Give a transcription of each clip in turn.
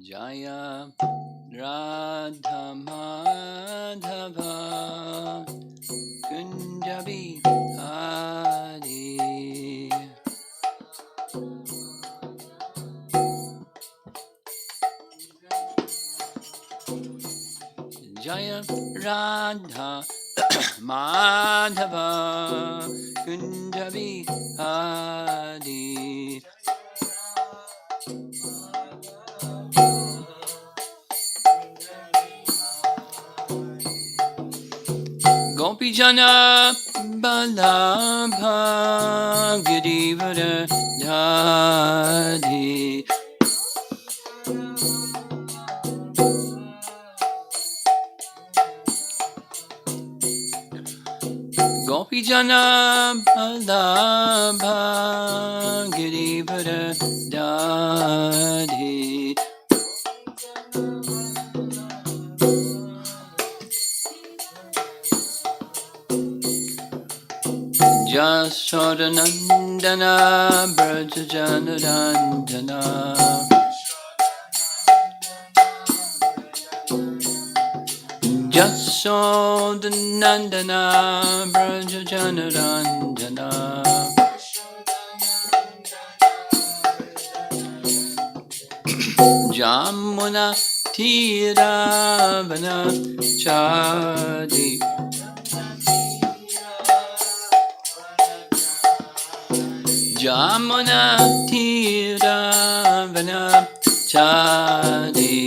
Jaya Radha Madhava Kunjabi Hari Jaya Radha Madhava Kunjabi Hari Gopi Jana Balabha Girivara Dhari Gopi Jana Balabha Girivara Dhari Jasodanandana Brajajanarandana Jasodanandana Brajajanarandana Jamuna Tiravana Chadi Jamuna Tiravana Chadi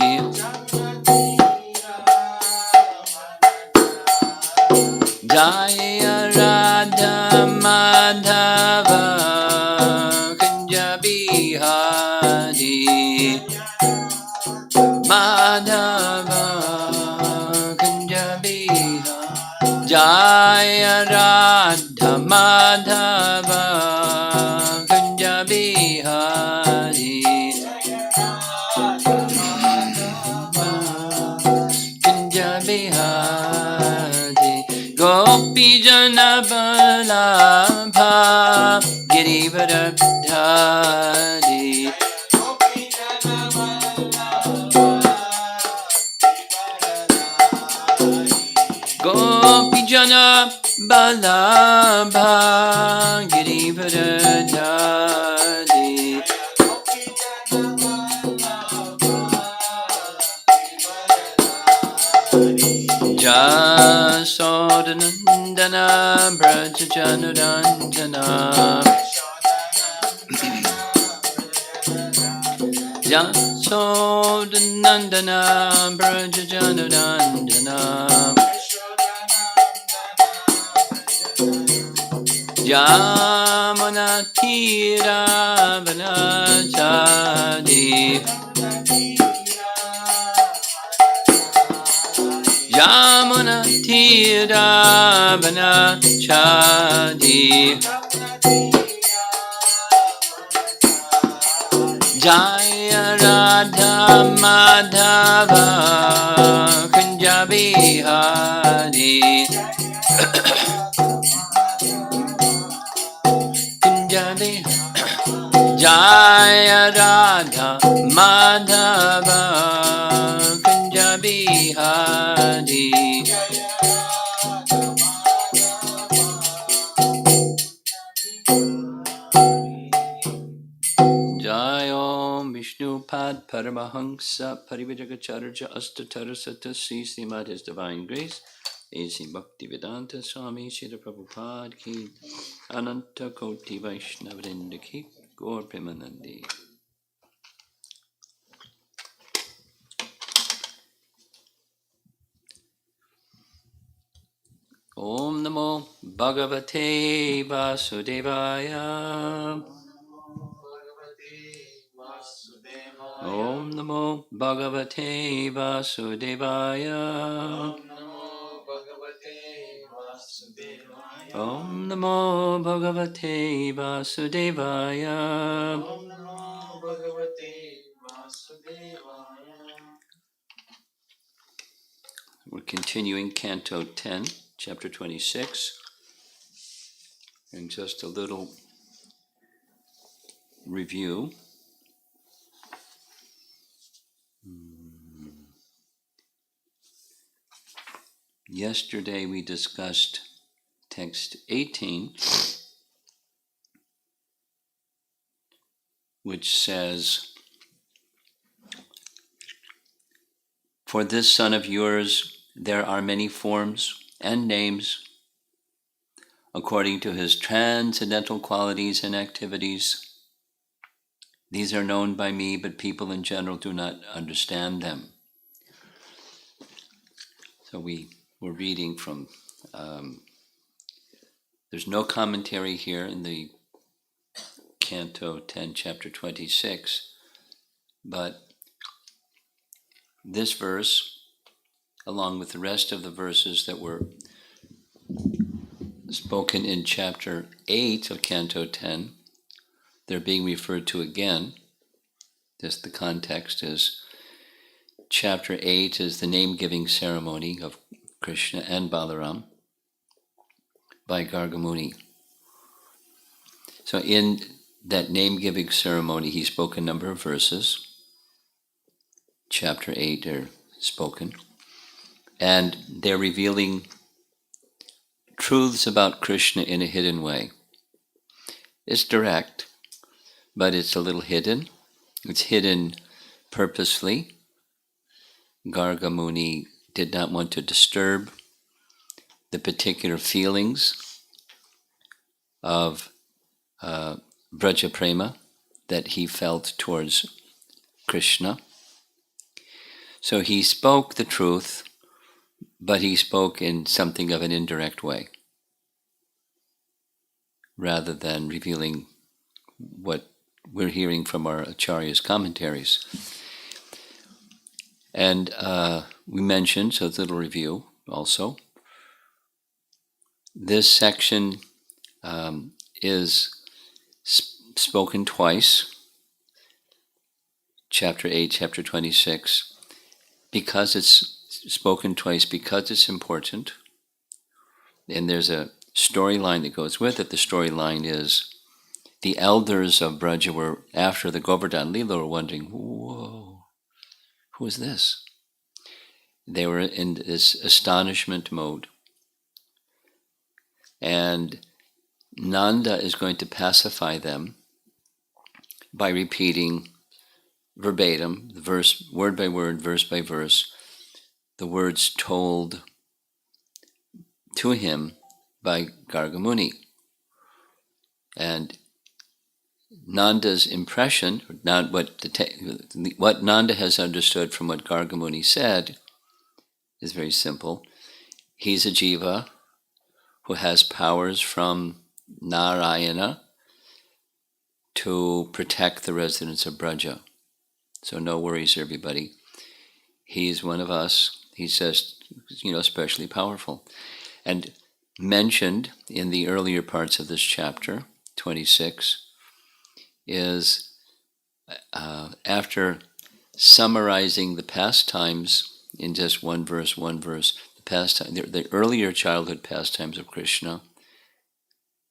Jaya Radha Madhava Kunjabi Hari Madhava Kunjabi Jaya Radha Madhava Kunjabi Hari Kunjabi Hari Gopi Jana Balabha Girivara Dhari Gopi Jana Balabha Girivara Dhari Jasodanandana Brajajanarandana Jasodanandana Brajajanarandana Jamuna Tiravana Chadi Jamuna Tiravana Chadi Jaya Radha Madhava Kunjabi Hari Kunjabi Jaya Radha Madhava Kunjabi Hari Jayom Vishnupad Paramahansa Parivajagacharya Astatarasata Srimad His Divine Grace A.C. Bhaktivedanta Swami Srila Prabhupada Ki Ananta Koti Vaishnavrinda Ki Gaur Premanandi Om Namo Bhagavate Vasudevaya Om Namo Bhagavate Vasudevaya Om Namo Bhagavate Vasudevaya We're continuing Canto 10, Chapter 26, and just a little review. Yesterday we discussed text 18, which says, "For this son of yours there are many forms and names, according to his transcendental qualities and activities. These are known by me, but people in general do not understand them." So we were reading from, there's no commentary here in the Canto 10, Chapter 26, but this verse, along with the rest of the verses that were spoken in Chapter 8 of Canto 10, they're being referred to again. Just the context is, Chapter 8 is the name-giving ceremony of Krishna and Balaram by Gargamuni. So in that name-giving ceremony, he spoke a number of verses. Chapter 8 are spoken. And they're revealing truths about Krishna in a hidden way. It's direct, but it's a little hidden. It's hidden purposely. Gargamuni did not want to disturb the particular feelings of Braja Prema that he felt towards Krishna. So he spoke the truth, but he spoke in something of an indirect way, rather than revealing what we're hearing from our Acharya's commentaries. And we mentioned, so it's a little review also, this section is spoken twice, Chapter 8, Chapter 26, because it's spoken twice, because it's important. And there's a storyline that goes with it. The storyline is the elders of Braja were, after the Govardhan Leela, were wondering, whoa, who is this? They were in this astonishment mode. And Nanda is going to pacify them by repeating verbatim, verse, word by word, verse by verse, the words told to him by Gargamuni. And Nanda's impression, what Nanda has understood from what Gargamuni said, is very simple. He's a jiva who has powers from Narayana to protect the residents of Braja. So no worries, everybody. He's one of us. He's just, especially powerful. And mentioned in the earlier parts of this chapter, 26, is after summarizing the pastimes in just one verse, the earlier childhood pastimes of Krishna,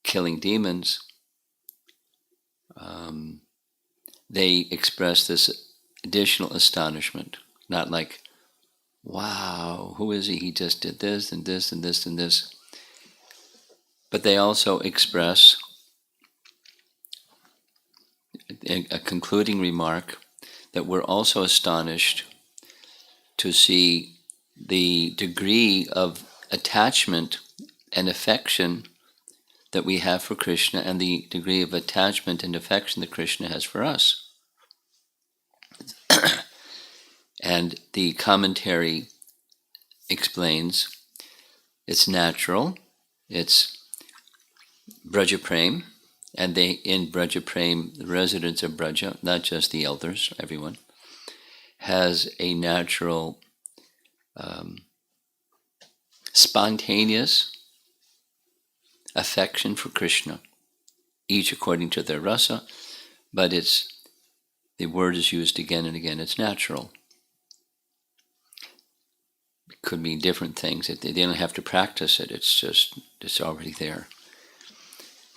killing demons, they express this additional astonishment, not like, wow, who is he? He just did this and this and this and this. But they also express a concluding remark that we're also astonished to see the degree of attachment and affection that we have for Krishna and the degree of attachment and affection that Krishna has for us. And the commentary explains it's natural, it's Braja Prem, and they, in Braja Prem, the residents of Braja, not just the elders, everyone, has a natural, spontaneous affection for Krishna, each according to their rasa, but the word is used again and again, it's natural. It could mean different things. They don't have to practice it, it's already there.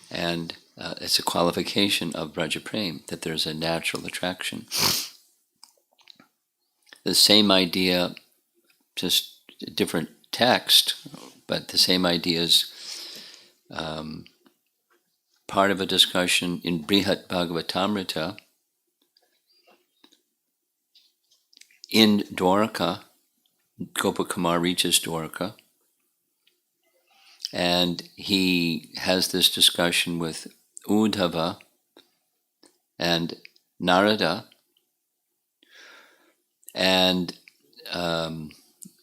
And it's a qualification of Braja Prem, that there's a natural attraction. The same idea, just different text, but the same ideas, part of a discussion in Brihat Bhagavatamrita. In Dwarka, Gopakumar reaches Dwarka, and he has this discussion with Uddhava and Narada, and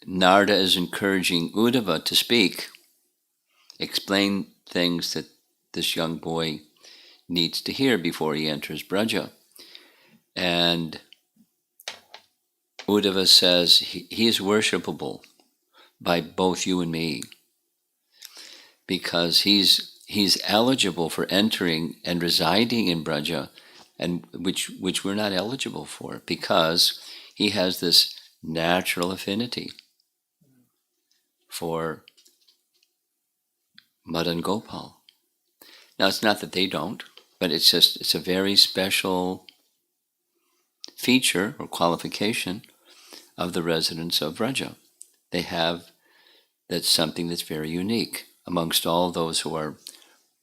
Narada is encouraging Uddhava to speak, explain things that this young boy needs to hear before he enters Braja. And Uddhava says he is worshipable by both you and me, because he's eligible for entering and residing in Braja, and which we're not eligible for, because he has this natural affinity for Madan Gopal. Now, it's not that they don't, but it's a very special feature or qualification of the residents of Braja. They have, that's something that's very unique amongst all those who are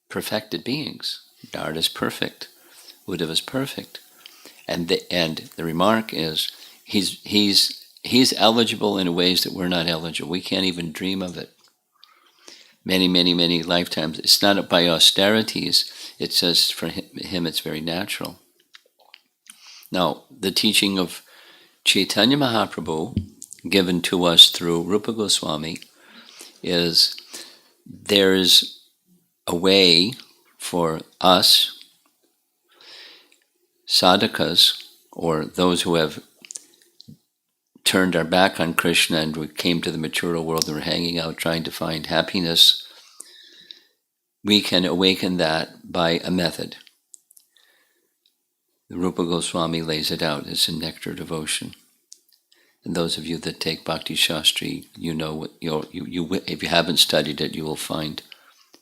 perfected beings. Narada is perfect, Uddhava is perfect, and the remark is he's eligible in ways that we're not eligible. We can't even dream of it. Many lifetimes. It's not by austerities. It's just for him it's very natural. Now, the teaching of Chaitanya Mahaprabhu, given to us through Rupa Goswami, is there's a way for us, sadhakas, or those who have turned our back on Krishna and we came to the material world and we're hanging out trying to find happiness, we can awaken that by a method. Rupa Goswami lays it out. It's a nectar devotion. And those of you that take Bhakti Shastri, you know what if you haven't studied it, you will find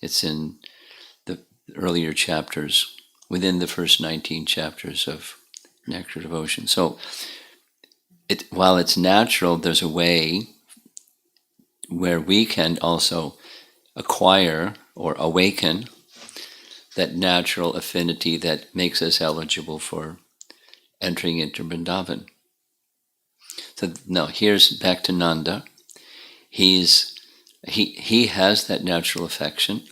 it's in the earlier chapters, within the first 19 chapters of Nectar Devotion. So, while it's natural, there's a way where we can also acquire or awaken that natural affinity that makes us eligible for entering into Vrindavan. So now here's back to Nanda. He has that natural affection.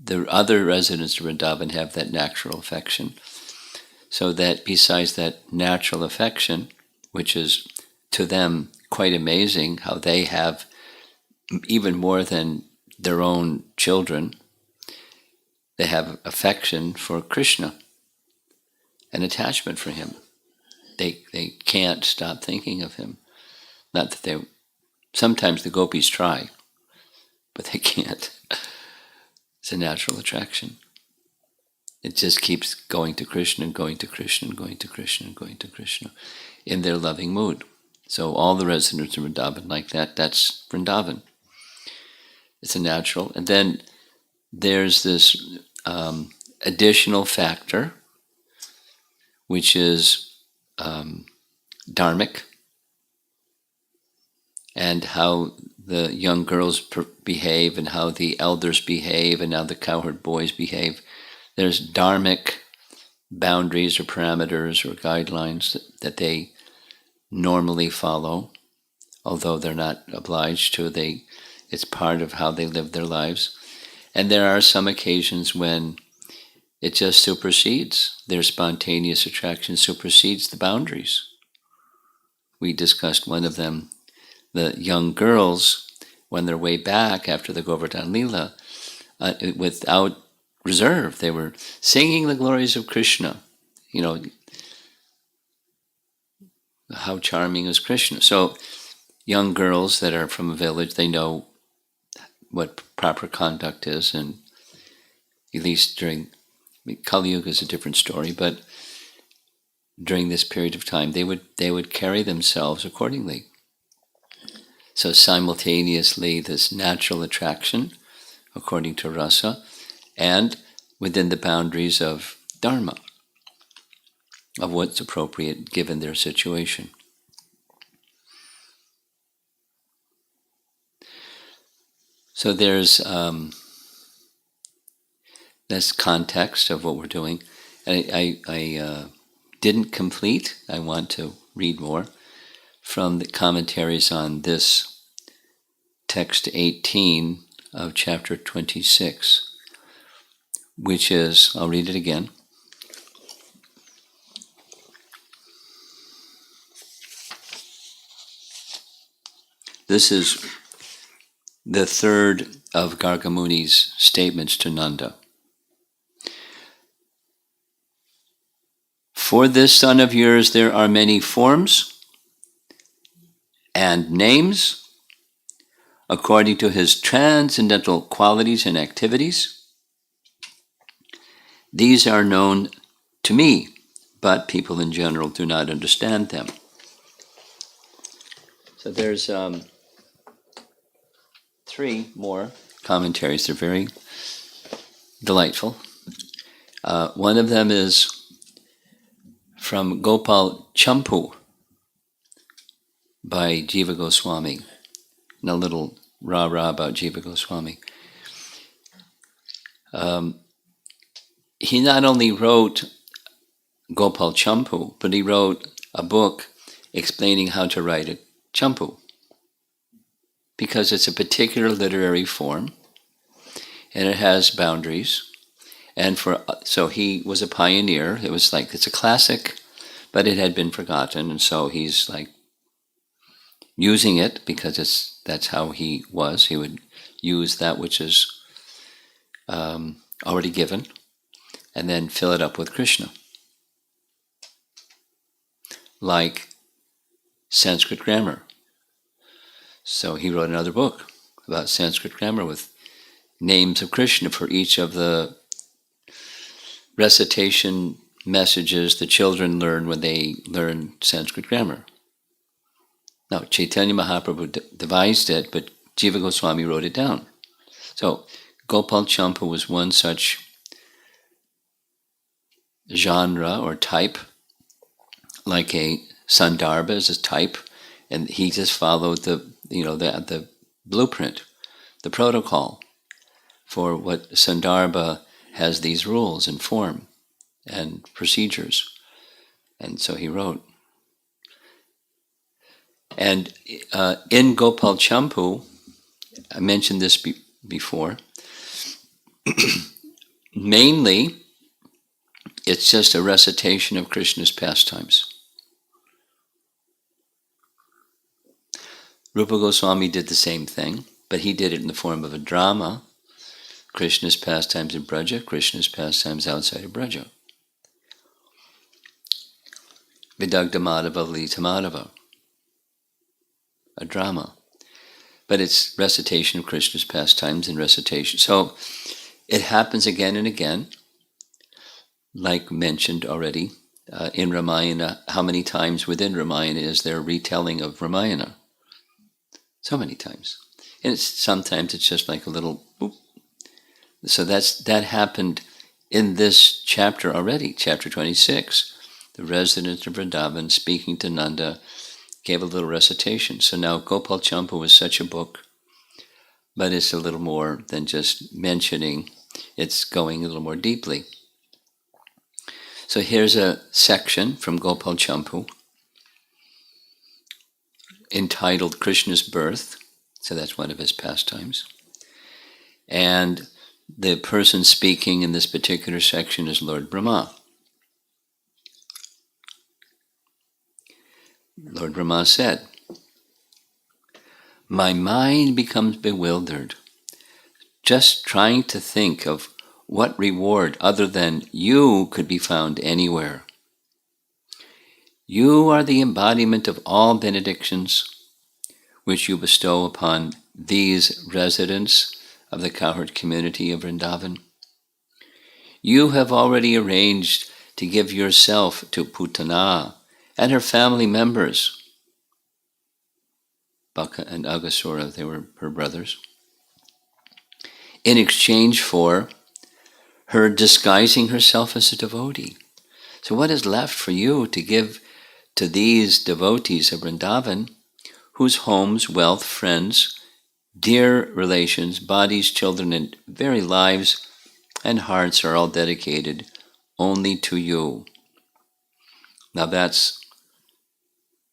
The other residents of Vrindavan have that natural affection. So that besides that natural affection, which is to them quite amazing, how they have even more than their own children, they have affection for Krishna, an attachment for him. They can't stop thinking of him. Not that they, sometimes the gopis try, but they can't. It's a natural attraction. It just keeps going to Krishna and going to Krishna and going to Krishna and going to Krishna in their loving mood. So all the residents of Vrindavan like that, that's Vrindavan. It's a natural. And then there's this additional factor, which is dharmic, and how the young girls behave and how the elders behave and how the cowherd boys behave. There's dharmic boundaries or parameters or guidelines that they normally follow, although they're not obliged to. It's part of how they live their lives. And there are some occasions when it just supersedes. Their spontaneous attraction supersedes the boundaries. We discussed one of them, the young girls, when they're way back after the Govardhan Lila, without reserve, they were singing the glories of Krishna. You know, how charming is Krishna. So young girls that are from a village, they know what proper conduct is, and at least during Kali Yuga is a different story, but during this period of time, they would carry themselves accordingly. So simultaneously, this natural attraction, according to rasa, and within the boundaries of dharma, of what's appropriate given their situation. So there's that's context of what we're doing. I didn't complete. I want to read more from the commentaries on this text 18 of chapter 26, which is, I'll read it again. This is the third of Gargamuni's statements to Nanda. For this son of yours there are many forms and names according to his transcendental qualities and activities. These are known to me, but people in general do not understand them. So there's three more commentaries. They're very delightful. One of them is from Gopal Champu by Jiva Goswami. And a little rah-rah about Jiva Goswami. He not only wrote Gopal Champu, but he wrote a book explaining how to write a champu, because it's a particular literary form and it has boundaries. And so he was a pioneer. It was like, it's a classic, but it had been forgotten, and so he's like using it because that's how he was. He would use that which is already given and then fill it up with Krishna. Like Sanskrit grammar. So he wrote another book about Sanskrit grammar with names of Krishna for each of the recitation messages the children learn when they learn Sanskrit grammar. Now, Chaitanya Mahaprabhu devised it, but Jiva Goswami wrote it down. So, Gopal Champu was one such genre or type, like a Sandarbha is a type, and he just followed the blueprint, the protocol for what Sandarbha has, these rules and form and procedures. And so he wrote. And in Gopal Champu, I mentioned this before, mainly it's just a recitation of Krishna's pastimes. Rupa Goswami did the same thing, but he did it in the form of a drama. Krishna's pastimes in Braja, Krishna's pastimes outside of Braja. Vidagdha Madhava Lita Madhava. A drama. But it's recitation of Krishna's pastimes and recitation. So it happens again and again, like mentioned already in Ramayana. How many times within Ramayana is there retelling of Ramayana? So many times. And sometimes it's just like a little boop. So that happened in this chapter already, chapter 26. The resident of Vrindavan speaking to Nanda gave a little recitation. So now Gopal Champu was such a book, but it's a little more than just mentioning. It's going a little more deeply. So here's a section from Gopal Champu entitled Krishna's Birth. So that's one of his pastimes. And the person speaking in this particular section is Lord Brahma. Lord Brahma said, "My mind becomes bewildered, just trying to think of what reward other than you could be found anywhere. You are the embodiment of all benedictions which you bestow upon these residents of the cowherd community of Vrindavan. You have already arranged to give yourself to Putana and her family members." Baka and Agasura, they were her brothers. "In exchange for her disguising herself as a devotee. So what is left for you to give to these devotees of Vrindavan, whose homes, wealth, friends dear relations, bodies, children, and very lives and hearts are all dedicated only to you. Now that's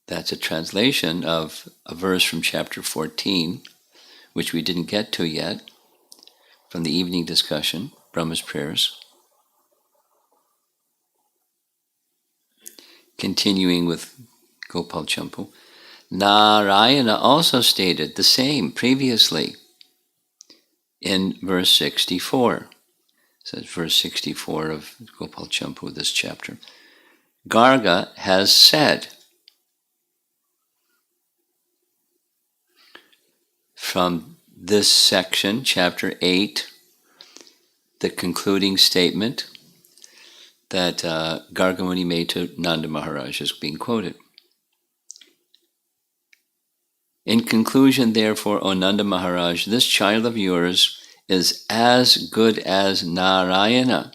a translation of a verse from chapter 14, which we didn't get to yet, from the evening discussion, Brahma's prayers. Continuing with Gopal Champu, Narayana also stated the same previously in verse 64. So it's verse 64 of Gopal Champu, this chapter. Garga has said, from this section, chapter 8, the concluding statement that Garga Muni made to Nanda Maharaj is being quoted. In conclusion, therefore, O Nanda Maharaj, this child of yours is as good as Narayana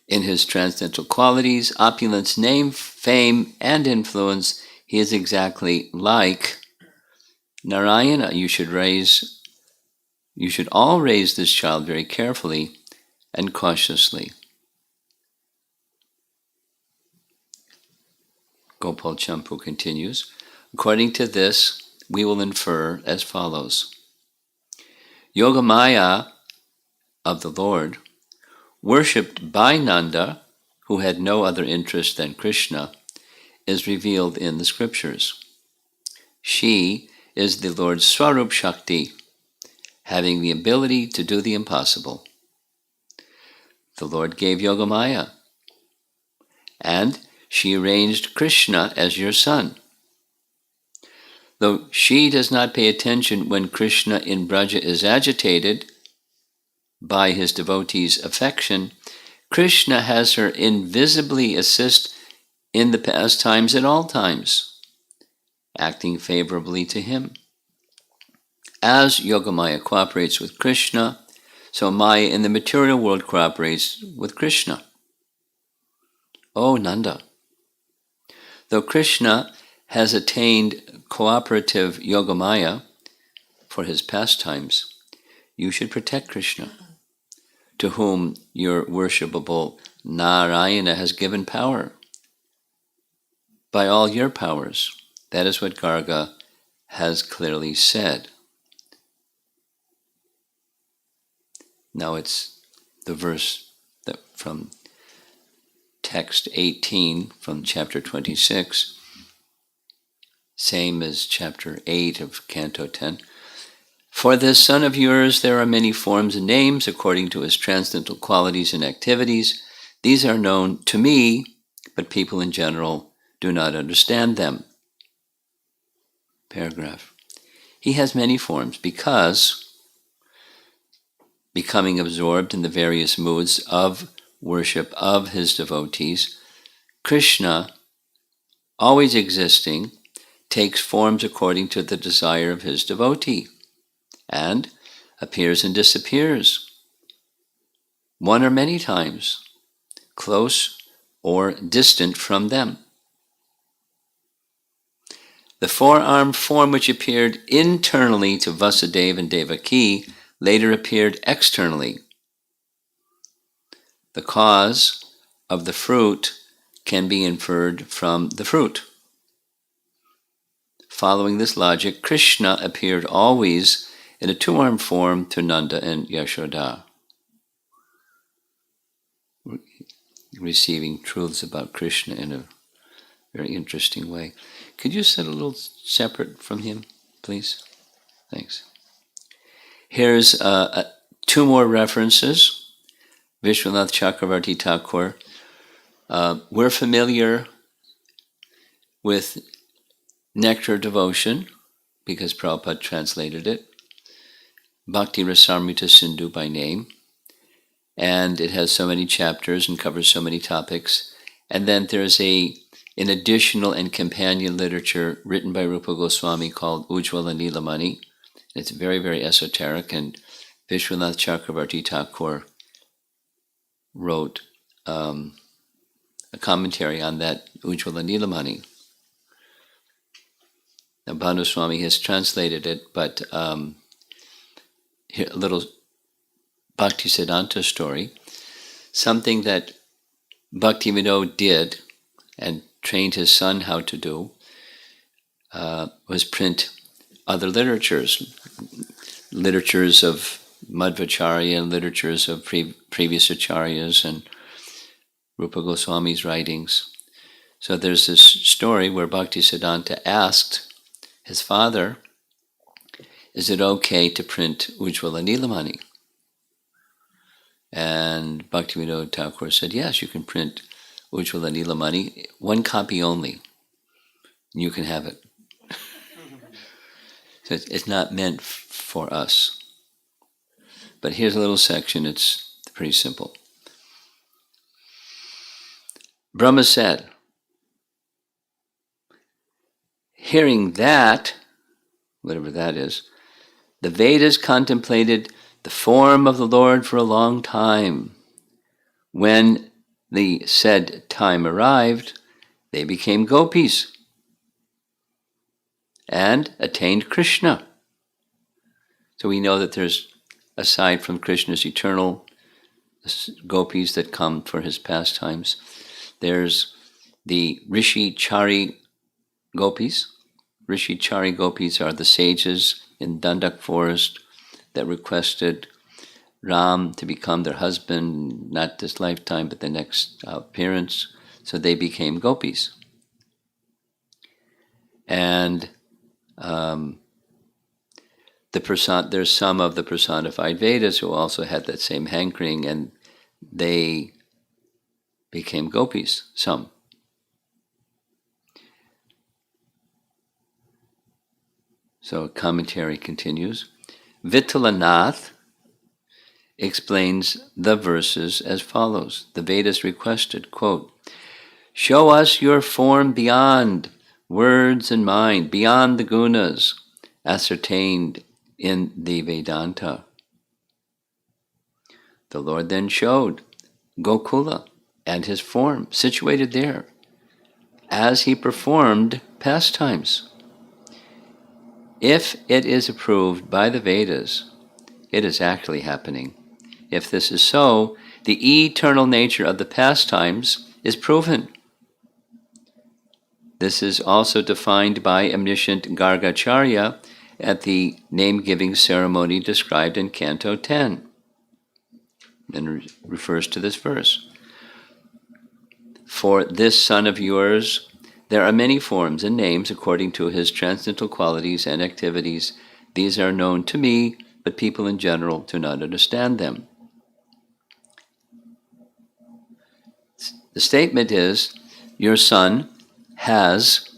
in his transcendental qualities, opulence, name, fame, and influence. He is exactly like Narayana. You should all raise this child very carefully and cautiously. Gopal Champu continues, according to this, we will infer as follows. Yogamaya of the Lord, worshipped by Nanda, who had no other interest than Krishna, is revealed in the scriptures. She is the Lord's Swarup Shakti, having the ability to do the impossible. The Lord gave Yogamaya, and she arranged Krishna as your son. Though she does not pay attention when Krishna in Braja is agitated by his devotees' affection, Krishna has her invisibly assist in the pastimes at all times, acting favorably to him. As Yogamaya cooperates with Krishna, so Maya in the material world cooperates with Krishna. O Nanda, though Krishna has attained cooperative Yogamaya for his pastimes, you should protect Krishna, to whom your worshipable Narayana has given power. By all your powers, that is what Garga has clearly said. Now it's the verse that from text 18 from chapter 26, same as chapter 8 of Canto 10. For this son of yours there are many forms and names according to his transcendental qualities and activities. These are known to me, but people in general do not understand them. Paragraph. He has many forms because, becoming absorbed in the various moods of worship of his devotees, Krishna, always existing, takes forms according to the desire of his devotee, and appears and disappears, one or many times, close or distant from them. The four-armed form which appeared internally to Vasudeva and Devaki later appeared externally. The cause of the fruit can be inferred from the fruit. Following this logic, Krishna appeared always in a two-armed form to Nanda and Yashoda, receiving truths about Krishna in a very interesting way. Could you sit a little separate from him, please? Thanks. Here's two more references. Vishwanath Chakravarti Thakur. We're familiar with Nectar Devotion, because Prabhupada translated it. Bhakti Rasamrita Sindhu by name. And it has so many chapters and covers so many topics. And then there's an additional and companion literature written by Rupa Goswami called Ujjvala Nilamani. It's very, very esoteric, and Vishwanath Chakravarti Thakur wrote a commentary on that Ujjvala Nilamani. Now, Bhanu Swami has translated it, but here, a little Bhaktisiddhanta story. Something that Bhaktivinoda did and trained his son how to do was print other literatures of Madhvacharya and literatures of previous acharyas and Rupa Goswami's writings. So there's this story where Bhaktisiddhanta asked his father, is it okay to print Ujjvala Nilamani? And Bhaktivinoda Thakur said, yes, you can print Ujjvala Nilamani, one copy only. You can have it. So it's not meant for us. But here's a little section, it's pretty simple. Brahma said, hearing that, whatever that is, the Vedas contemplated the form of the Lord for a long time. When the said time arrived, they became gopis and attained Krsna. So we know that there's, aside from Krishna's eternal gopis that come for his pastimes, there's the Rishi Chari gopis. Rishi Chari gopis are the sages in Dandak forest that requested Ram to become their husband, not this lifetime, but the next appearance. So they became gopis. And there's some of the personified Vedas who also had that same hankering, and they became gopis, some. So commentary continues. Vittalanath explains the verses as follows. The Vedas requested, quote, show us your form beyond words and mind, beyond the gunas ascertained in the Vedanta. The Lord then showed Gokula and his form situated there as he performed pastimes. If it is approved by the Vedas, it is actually happening. If this is so, the eternal nature of the pastimes is proven. This is also defined by omniscient Gargacharya at the name-giving ceremony described in Canto 10, and refers to this verse. For this son of yours, there are many forms and names according to his transcendental qualities and activities. These are known to me, but people in general do not understand them. The statement is, your son has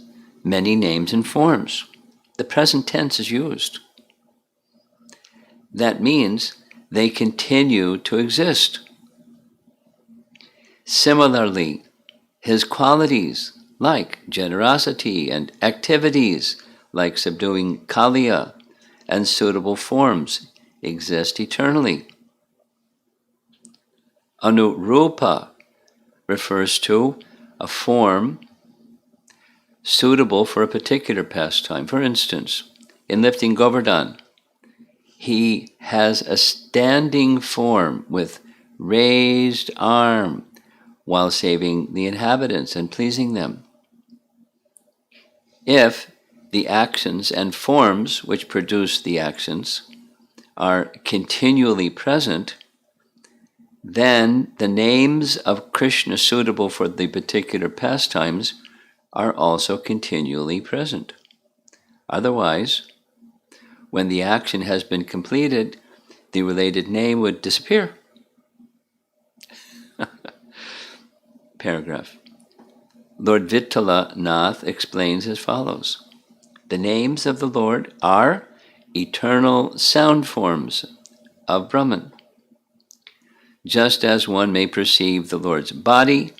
many names and forms. The present tense is used. That means they continue to exist. Similarly, his qualities like generosity and activities like subduing Kaliya and suitable forms exist eternally. Anurupa refers to a form suitable for a particular pastime. For instance, in lifting Govardhan, he has a standing form with raised arm while saving the inhabitants and pleasing them. If the actions and forms which produce the actions are continually present, then the names of Krishna suitable for the particular pastimes are also continually present. Otherwise, when the action has been completed, the related name would disappear. Paragraph. Lord Vittalanath explains as follows. The names of the Lord are eternal sound forms of Brahman. Just as one may perceive the Lord's body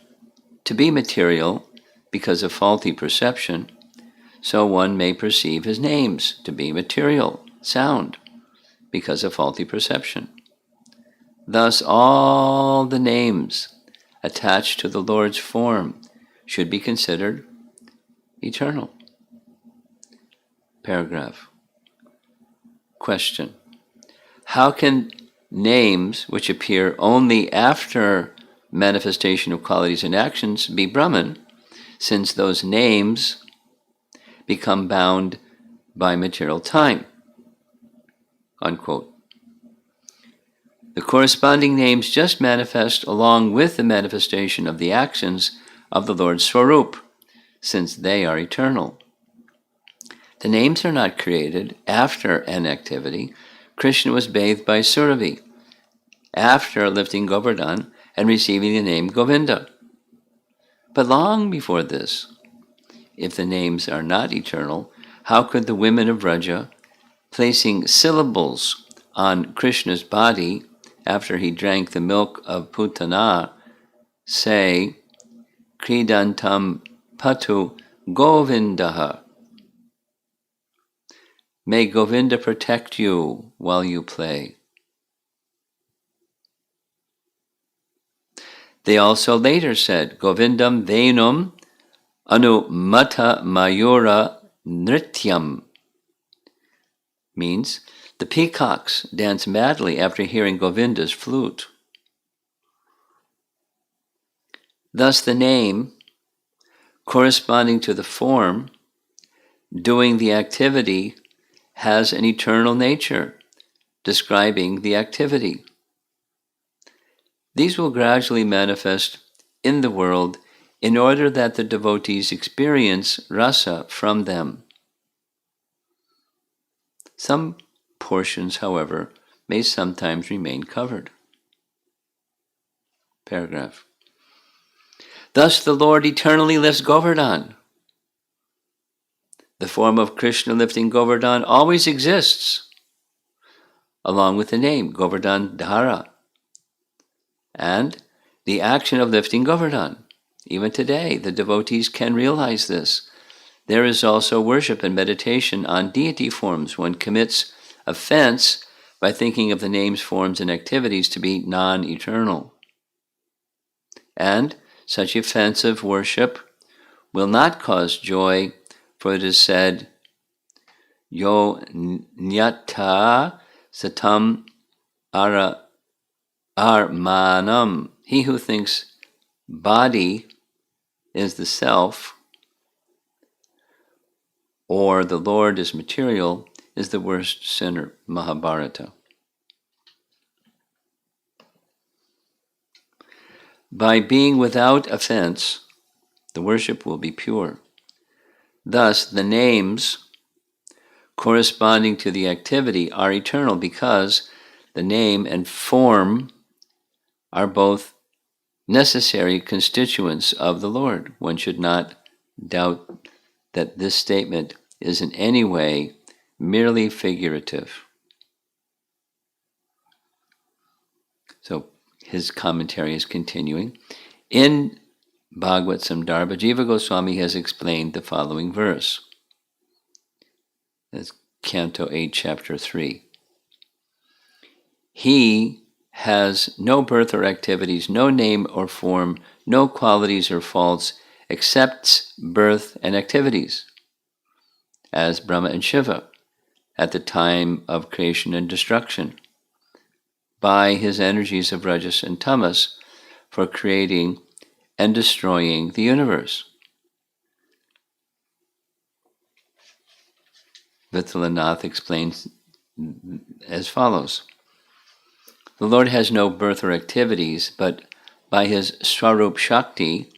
to be material because of faulty perception, so one may perceive his names to be material, sound, because of faulty perception. Thus all the names attached to the Lord's form should be considered eternal. Paragraph. Question. How can names which appear only after manifestation of qualities and actions be Brahman, since those names become bound by material time? Unquote. The corresponding names just manifest along with the manifestation of the actions of the Lord's Swarup, since they are eternal. The names are not created after an activity. Krishna was bathed by Surabhi after lifting Govardhan and receiving the name Govinda. But long before this, if the names are not eternal, how could the women of Vraja, placing syllables on Krishna's body after he drank the milk of Putana, say, Kridantam Patu Govindaha? May Govinda protect you while you play. They also later said, Govindam Venum Anu Mata Mayura Nrityam, means the peacocks dance madly after hearing Govinda's flute. Thus the name, corresponding to the form, doing the activity, has an eternal nature, describing the activity. These will gradually manifest in the world in order that the devotees experience rasa from them. Some portions, however, may sometimes remain covered. Paragraph. Thus the Lord eternally lifts Govardhan. The form of Krishna lifting Govardhan always exists, along with the name Govardhan Dhara, and the action of lifting Govardhan. Even today, the devotees can realize this. There is also worship and meditation on deity forms. One commits offense by thinking of the names, forms, and activities to be non-eternal. And such offensive worship will not cause joy, for it is said, Yo nyata satam armanam. He who thinks body is the self, or the Lord is material, is the worst sinner. Mahabharata. By being without offense, the worship will be pure. Thus, the names corresponding to the activity are eternal because the name and form are both necessary constituents of the Lord. One should not doubt that this statement is in any way merely figurative. So his commentary is continuing. In Bhagavad Samdarbha, Jiva Goswami has explained the following verse. That's Canto 8, Chapter 3. He has no birth or activities, no name or form, no qualities or faults, except birth and activities, as Brahma and Shiva at the time of creation and destruction, by his energies of Rajas and Tamas for creating and destroying the universe. Vithalanath explains as follows. The Lord has no birth or activities, but by his Swarup Shakti,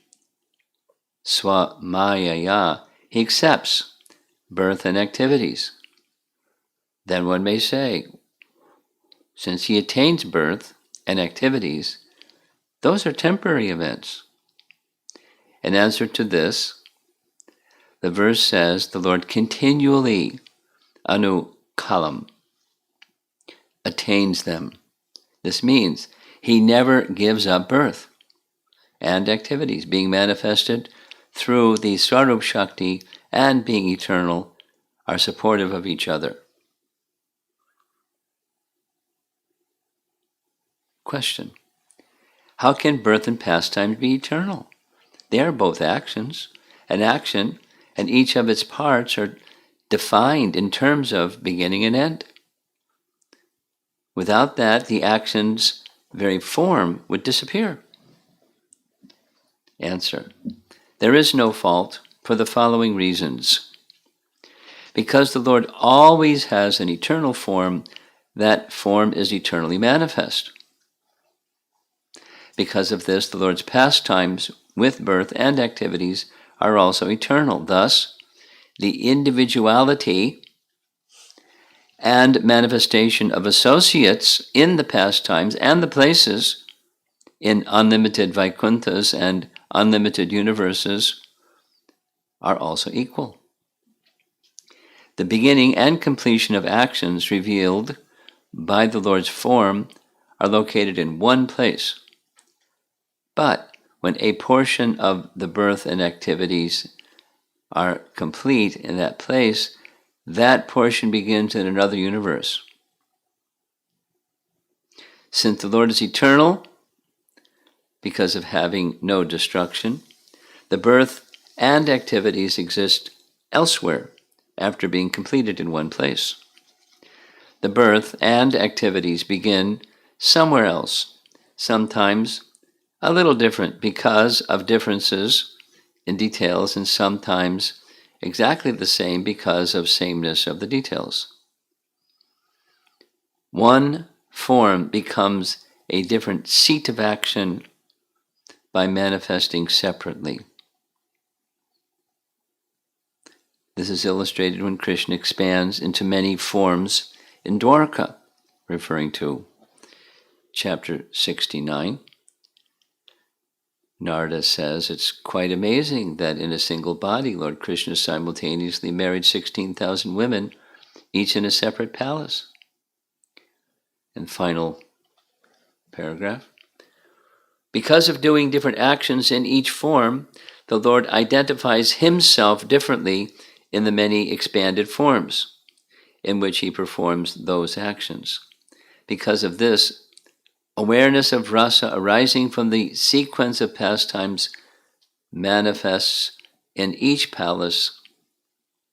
Swamayaya, he accepts birth and activities. Then one may say, since he attains birth and activities, those are temporary events. In answer to this, the verse says the Lord continually, anukalam, attains them. This means he never gives up birth and activities, being manifested through the Swarup Shakti and being eternal are supportive of each other. Question. How can birth and pastimes be eternal? They are both actions. An action and each of its parts are defined in terms of beginning and end. Without that, the action's very form would disappear. Answer: there is no fault for the following reasons. Because the Lord always has an eternal form, that form is eternally manifest. Because of this, the Lord's pastimes with birth and activities are also eternal. Thus, the individuality and manifestation of associates in the pastimes and the places in unlimited Vaikunthas and unlimited universes are also equal. The beginning and completion of actions revealed by the Lord's form are located in one place. But when a portion of the birth and activities are complete in that place, that portion begins in another universe. Since the Lord is eternal, because of having no destruction, the birth and activities exist elsewhere after being completed in one place. The birth and activities begin somewhere else, sometimes a little different because of differences in details, and sometimes exactly the same because of sameness of the details. One form becomes a different seat of action by manifesting separately. This is illustrated when Krishna expands into many forms in Dwarka, referring to chapter 69. Narada says it's quite amazing that in a single body, Lord Krishna simultaneously married 16,000 women, each in a separate palace. And final paragraph. Because of doing different actions in each form, the Lord identifies himself differently in the many expanded forms in which he performs those actions. Because of this, awareness of rasa arising from the sequence of pastimes manifests in each palace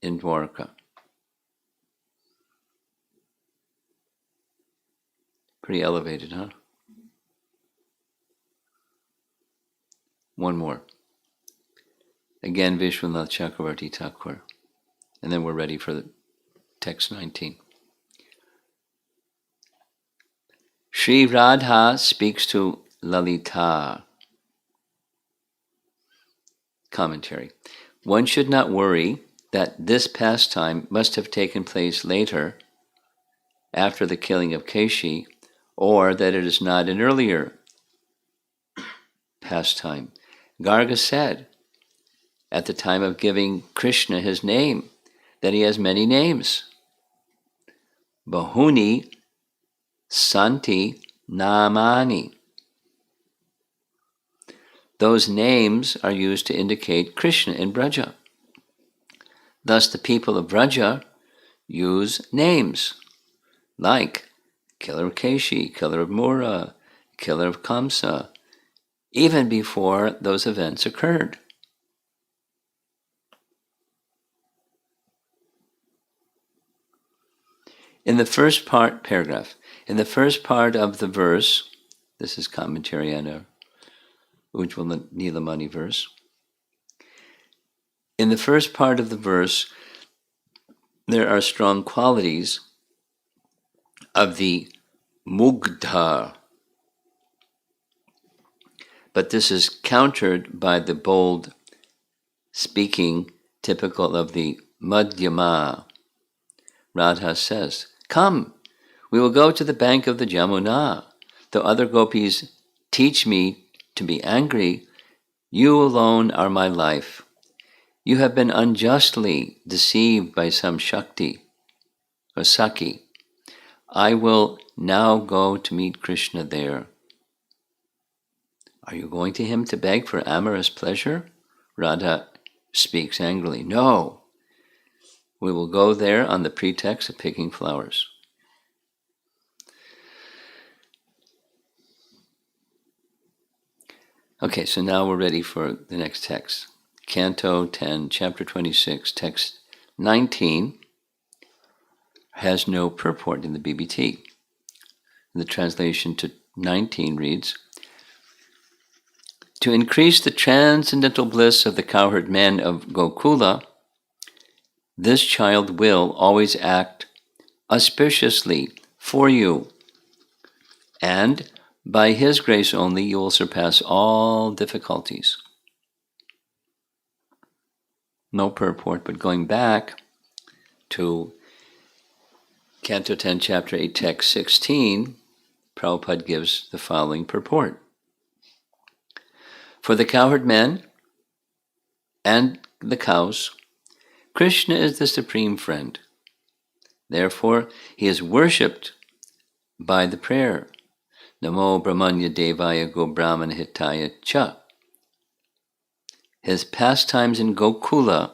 in Dwarka. Pretty elevated, huh? One more. Again, Vishwanath Chakravarti Thakur. And then we're ready for the text 19. Sri Radha speaks to Lalita. Commentary. One should not worry that this pastime must have taken place later, after the killing of Keshi, or that it is not an earlier pastime. Garga said, at the time of giving Krishna his name, that he has many names. Bahuni Santi Namani. Those names are used to indicate Krishna in Braja. Thus the people of Braja use names like killer of Keshi, killer of Mura, killer of Kamsa, even before those events occurred. In the first paragraph, in the first part of the verse, this is commentary on a Ujjvala Nilamani verse. In the first part of the verse, there are strong qualities of the Mugdha, but this is countered by the bold speaking typical of the Madhyama. Radha says, "Come, we will go to the bank of the Jamuna. Though other gopis teach me to be angry, you alone are my life. You have been unjustly deceived by some Shakti or Saki. I will now go to meet Krishna there." Are you going to him to beg for amorous pleasure? Radha speaks angrily. No, we will go there on the pretext of picking flowers. Okay, so now we're ready for the next text. Canto 10, chapter 26, text 19. has no purport in the BBT. The translation to 19 reads, to increase the transcendental bliss of the cowherd men of Gokula, this child will always act auspiciously for you, and by his grace only you will surpass all difficulties. No purport, but going back to Canto 10, Chapter 8, Text 16, Prabhupada gives the following purport. For the cowherd men and the cows, Krishna is the supreme friend. Therefore, he is worshipped by the prayer, Namo Brahmanya Devaya Go Brahman Hitaya Cha. His pastimes in Gokula,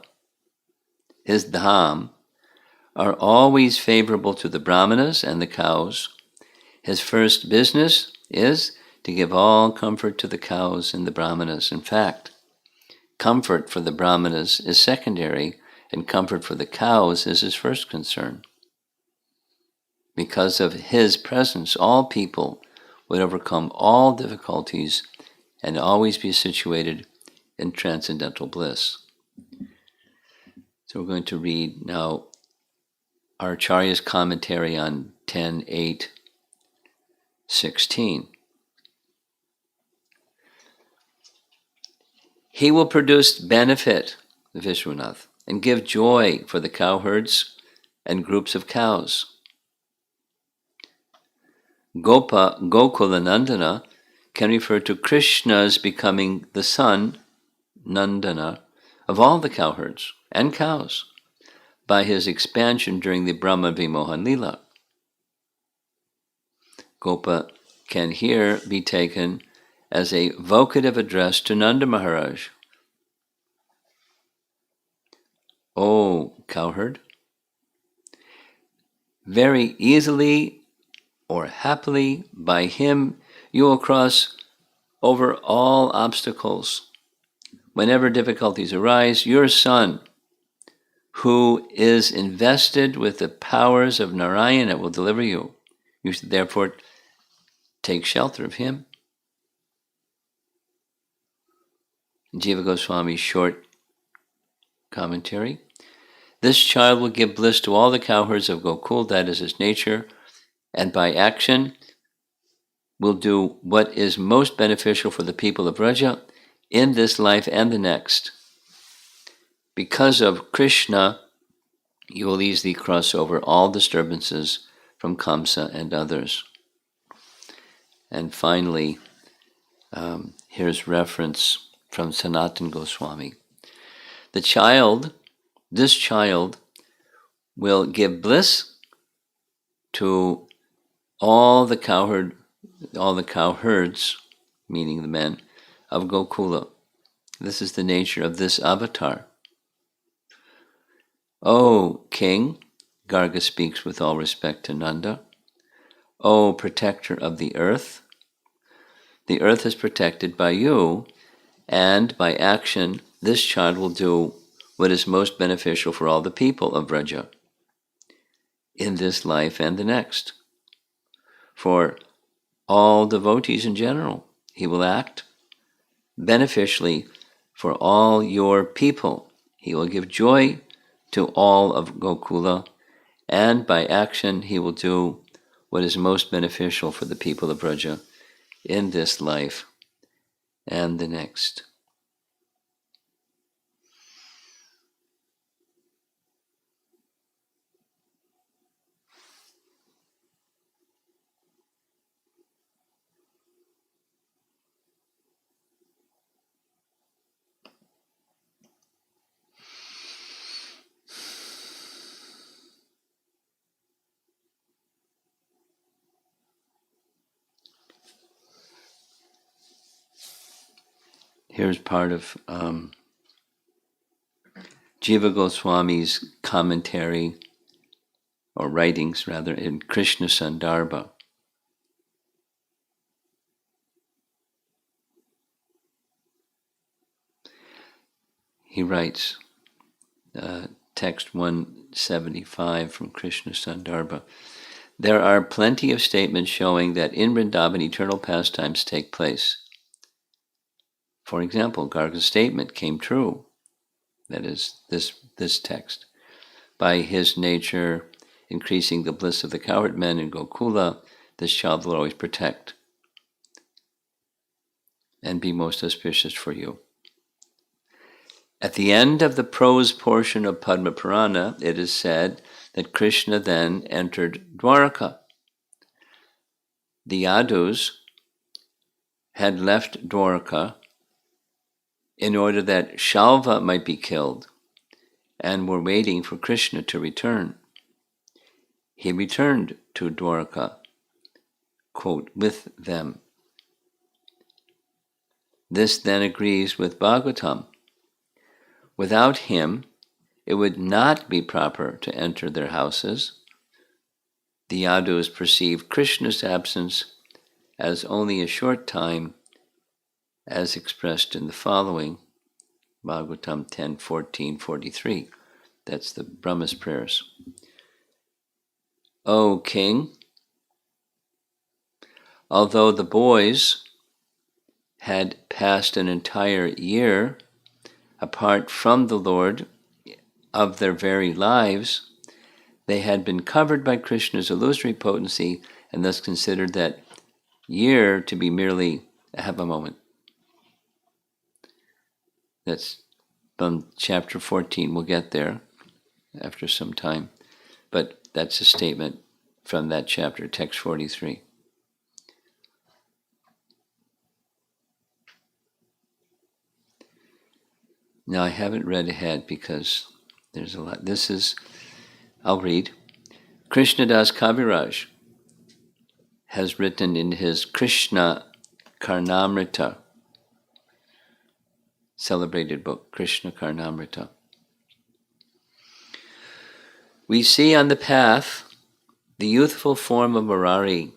his dham, are always favorable to the brahmanas and the cows. His first business is to give all comfort to the cows and the brahmanas. In fact, comfort for the brahmanas is secondary, and comfort for the cows is his first concern. Because of his presence, all people would overcome all difficulties and always be situated in transcendental bliss. So we're going to read now our Acharya's commentary on 10.8.16. He will produce benefit, Vishwanath, and give joy for the cowherds and groups of cows. Gokulanandana can refer to Krishna's becoming the son, Nandana, of all the cowherds and cows by his expansion during the Brahma Vimohan Lila. Gopa can here be taken as a vocative address to Nanda Maharaj. O cowherd, very easily or happily by him you will cross over all obstacles. Whenever difficulties arise, your son, who is invested with the powers of Narayana, will deliver you. You should therefore take shelter of him. Jiva Goswami's short commentary. This child will give bliss to all the cowherds of Gokul, that is his nature, and by action will do what is most beneficial for the people of Vraja in this life and the next. Because of Krishna, you will easily cross over all disturbances from Kamsa and others. And finally, here's reference from Sanatan Goswami. This child will give bliss to all the cowherds, meaning the men, of Gokula. This is the nature of this avatar. O king, Garga speaks with all respect to Nanda, O protector of the earth is protected by you, and by action this child will do what is most beneficial for all the people of Vraja in this life and the next. For all devotees in general, he will act beneficially for all your people. He will give joy to all of Gokula, and by action he will do what is most beneficial for the people of Vraja in this life and the next. Here's part of Jiva Goswami's commentary, or writings rather, in Krishna Sandarbha. He writes, text 175 from Krishna Sandarbha. There are plenty of statements showing that in Vrindavan eternal pastimes take place. For example, Garga's statement came true. That is, this text. By his nature increasing the bliss of the cowherd men in Gokula, this child will always protect and be most auspicious for you. At the end of the prose portion of Padma Purana, it is said that Krishna then entered Dwaraka. The Yadus had left Dwaraka in order that Shalva might be killed and were waiting for Krishna to return. He returned to Dwaraka, quote, with them. This then agrees with Bhagavatam. Without him, it would not be proper to enter their houses. The Yadus perceived Krishna's absence as only a short time, as expressed in the following, Bhagavatam 10:14-43. That's the Brahma's prayers. O king, although the boys had passed an entire year apart from the Lord of their very lives, they had been covered by Krishna's illusory potency and thus considered that year to be merely have a moment. That's from chapter 14. We'll get there after some time. But that's a statement from that chapter, text 43. Now, I haven't read ahead because there's a lot. I'll read. Krishnadas Kaviraj has written in his Krishna Karnamrita, celebrated book, Krishna Karnamrita. We see on the path the youthful form of Murari,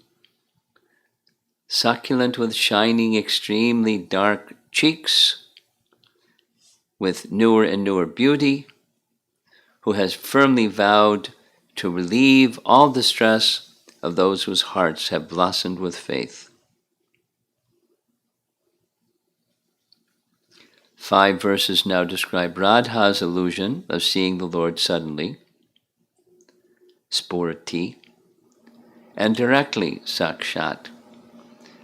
succulent with shining, extremely dark cheeks, with newer and newer beauty, who has firmly vowed to relieve all distress of those whose hearts have blossomed with faith. 5 verses now describe Radha's illusion of seeing the Lord suddenly, Spurati, and directly, Sakshat.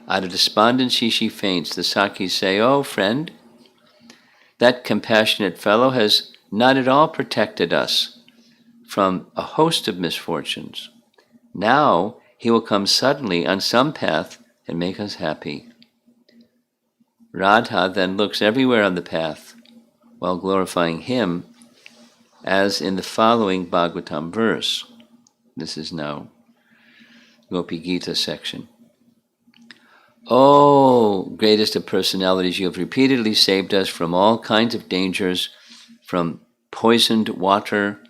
Out of despondency she faints. The Sakis say, "Oh, friend, that compassionate fellow has not at all protected us from a host of misfortunes. Now he will come suddenly on some path and make us happy." Radha then looks everywhere on the path while glorifying him, as in the following Bhagavatam verse. This is now Gopi Gita section. "O greatest of personalities, you have repeatedly saved us from all kinds of dangers, from poisoned water,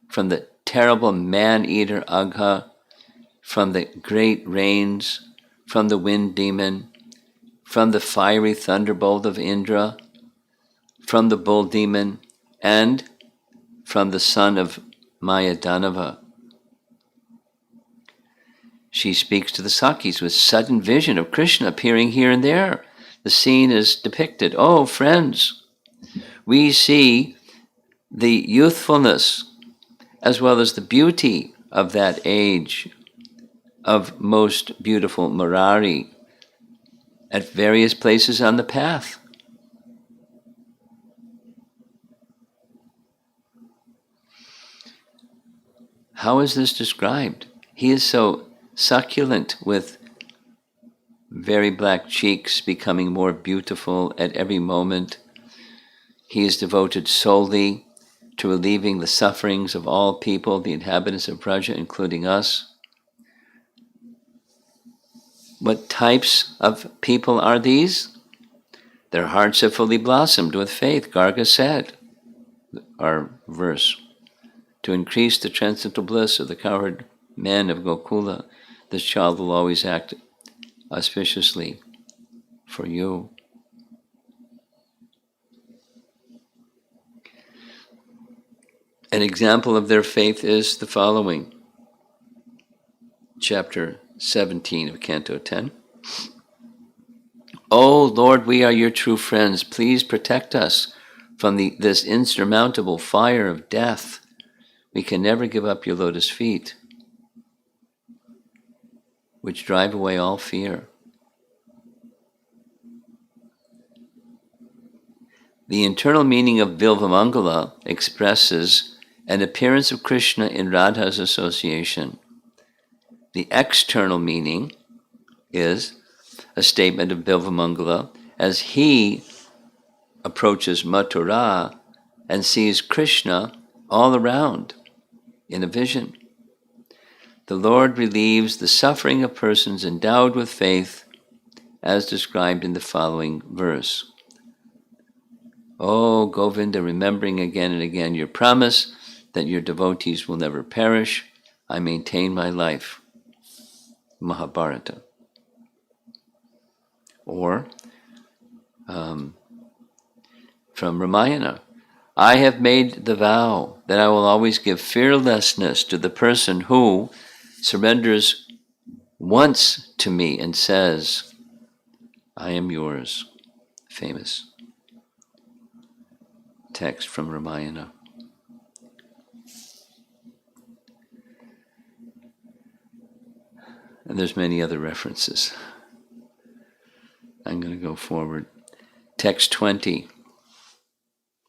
from the terrible man-eater Agha, from the great rains, from the wind demon, from the fiery thunderbolt of Indra, from the bull demon, and from the son of Mayadanava." She speaks to the Sakis with sudden vision of Krishna appearing here and there. The scene is depicted. "Oh, friends, we see the youthfulness as well as the beauty of that age of most beautiful Murari at various places on the path." How is this described? He is so succulent, with very black cheeks, becoming more beautiful at every moment. He is devoted solely to relieving the sufferings of all people, the inhabitants of Braja, including us. What types of people are these? Their hearts have fully blossomed with faith, Garga said, our verse. To increase the transcendental bliss of the cowherd men of Gokula, this child will always act auspiciously for you. An example of their faith is the following. Chapter 17 of Canto 10. O Lord, we are your true friends. Please protect us from this insurmountable fire of death. We can never give up your lotus feet, which drive away all fear. The internal meaning of Bilvamangala expresses an appearance of Krishna in Radha's association. The external meaning is a statement of Bilvamangala as he approaches Mathura and sees Krishna all around in a vision. The Lord relieves the suffering of persons endowed with faith, as described in the following verse. O Govinda, remembering again and again your promise that your devotees will never perish, I maintain my life. Mahabharata. Or from Ramayana, I have made the vow that I will always give fearlessness to the person who surrenders once to me and says, I am yours. Famous text from Ramayana. And there's many other references. I'm going to go forward. Text 20.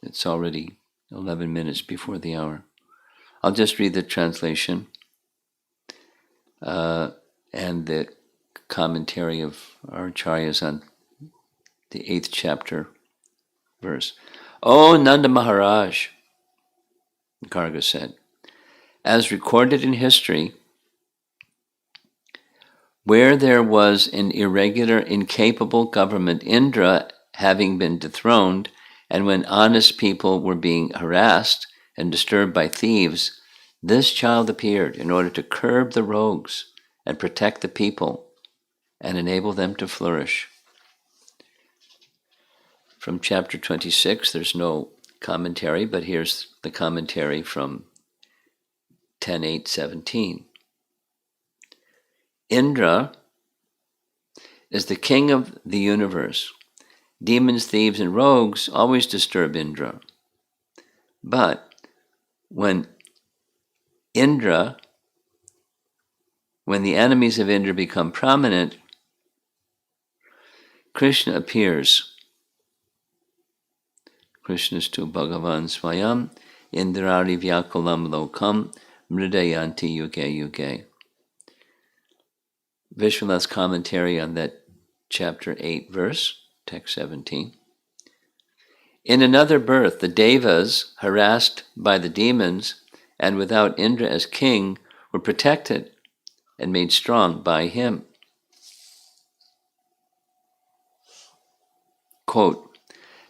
It's already 11 minutes before the hour. I'll just read the translation and the commentary of our acharyas on the 8th chapter verse. O Nanda Maharaj, Garga said, as recorded in history, where there was an irregular, incapable government, Indra having been dethroned, and when honest people were being harassed and disturbed by thieves, this child appeared in order to curb the rogues and protect the people and enable them to flourish. From chapter 26, there's no commentary, but here's the commentary from 10.8.17. Indra is the king of the universe. Demons, thieves, and rogues always disturb Indra. But when the enemies of Indra become prominent, Krishna appears. Krishnastu Bhagavan Swayam Indrari Vyakulam Lokam Mridayanti Yuge Yuge. Vishwanath's commentary on that chapter 8 verse, text 17. In another birth, the Devas, harassed by the demons and without Indra as king, were protected and made strong by him. Quote,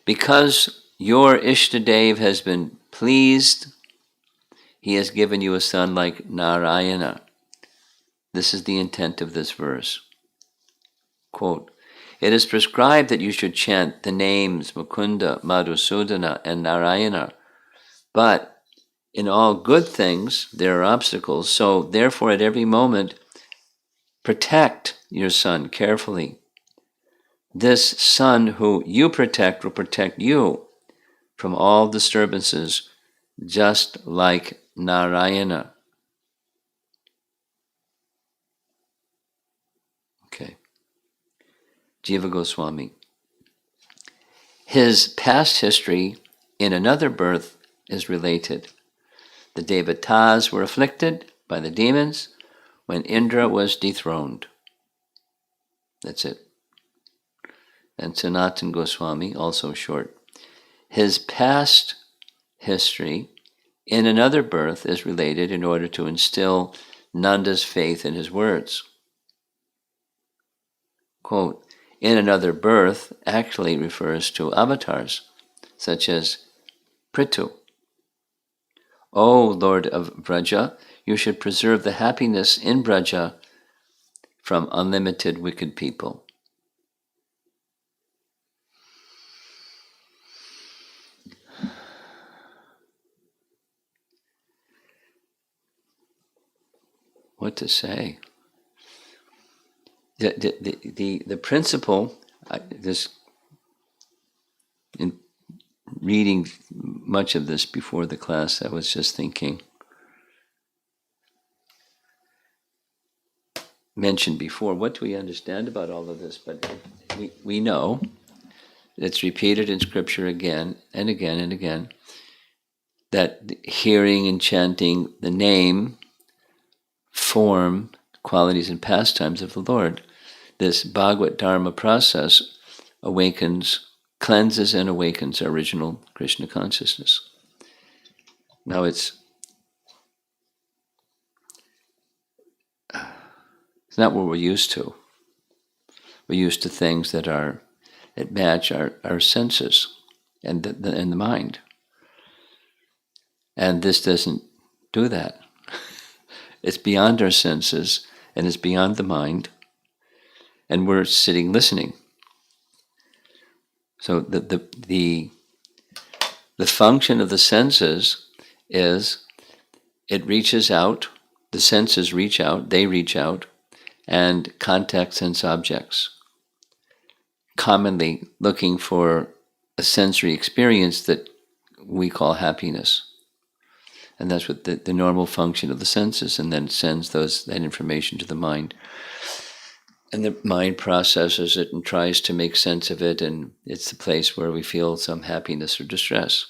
because your Ishtadev has been pleased, he has given you a son like Narayana. This is the intent of this verse. Quote, it is prescribed that you should chant the names Mukunda, Madhusudana, and Narayana, but in all good things there are obstacles, so therefore at every moment protect your son carefully. This son who you protect will protect you from all disturbances, just like Narayana. Okay. Jiva Goswami. His past history in another birth is related. The Devatas were afflicted by the demons when Indra was dethroned. That's it. And Sanatan Goswami, also short. His past history in another birth is related in order to instill Nanda's faith in his words. Quote, in another birth actually refers to avatars, such as Prithu. O Lord of Braja, you should preserve the happiness in Braja from unlimited wicked people. what to say. The principle, this, in reading much of this before the class, I was just thinking, mentioned before, what do we understand about all of this? But we know, it's repeated in Scripture again and again and again, that hearing and chanting the name form qualities and pastimes of the Lord. This Bhagavad Dharma process cleanses and awakens our original Krishna consciousness. Now it's not what we're used to. We're used to things that match our senses and the mind. And this doesn't do that. It's beyond our senses, and it's beyond the mind, and we're sitting listening. So the function of the senses is it reaches out, the senses reach out, they reach out, and contact sense objects, commonly looking for a sensory experience that we call happiness. And that's what the normal function of the senses, and then sends that information to the mind. And the mind processes it and tries to make sense of it, and it's the place where we feel some happiness or distress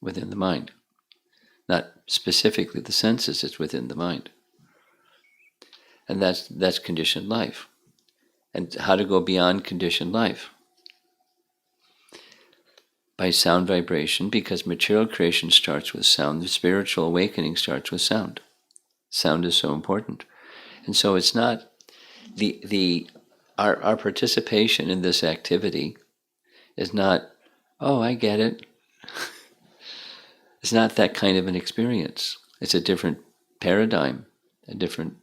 within the mind. Not specifically the senses, it's within the mind. And that's conditioned life. And how to go beyond conditioned life? By sound vibration, because material creation starts with sound. The spiritual awakening starts with sound. Sound is so important. And so it's not our participation in this activity is not, oh, I get it. It's not that kind of an experience. It's a different paradigm, a different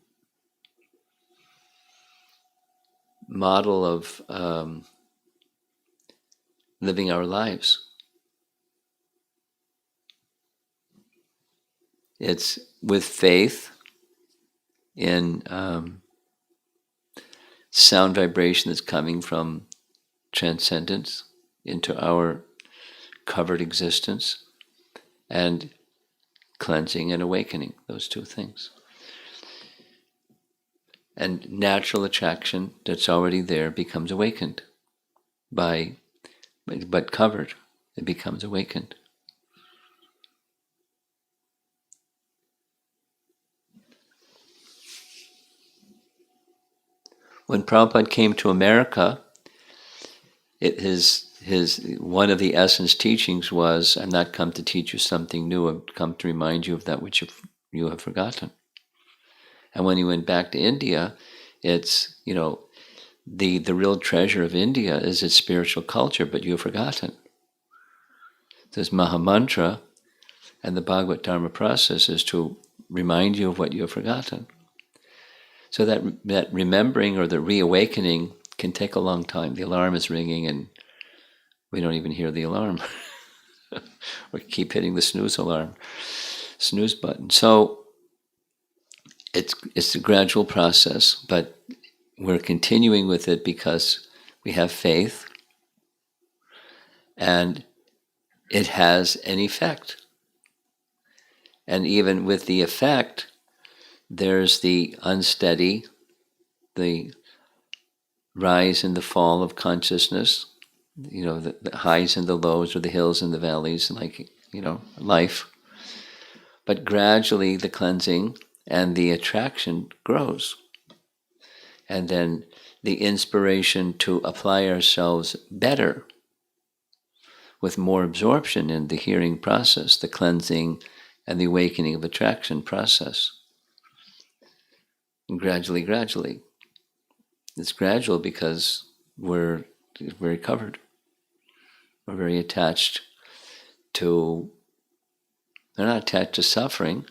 model of living our lives. It's with faith in sound vibration that's coming from transcendence into our covered existence, and cleansing and awakening, those two things. And natural attraction that's already there becomes awakened but covered, it becomes awakened. When Prabhupada came to America, his one of the essence teachings was, I'm not come to teach you something new, I've come to remind you of that which you have forgotten. And when he went back to India, it's, the real treasure of India is its spiritual culture, but you have forgotten. This Mahamantra and the Bhagavad Dharma process is to remind you of what you have forgotten. So that remembering or the reawakening can take a long time. The alarm is ringing and we don't even hear the alarm. We keep hitting the snooze button. So it's a gradual process, but we're continuing with it because we have faith, and it has an effect. And even with the effect, there's the unsteady, the rise and the fall of consciousness, the highs and the lows, or the hills and the valleys, like, life. But gradually the cleansing and the attraction grows. And then the inspiration to apply ourselves better with more absorption in the hearing process, the cleansing and the awakening of attraction process. And gradually. It's gradual because we're very covered. We're very attached to, we're not attached to suffering,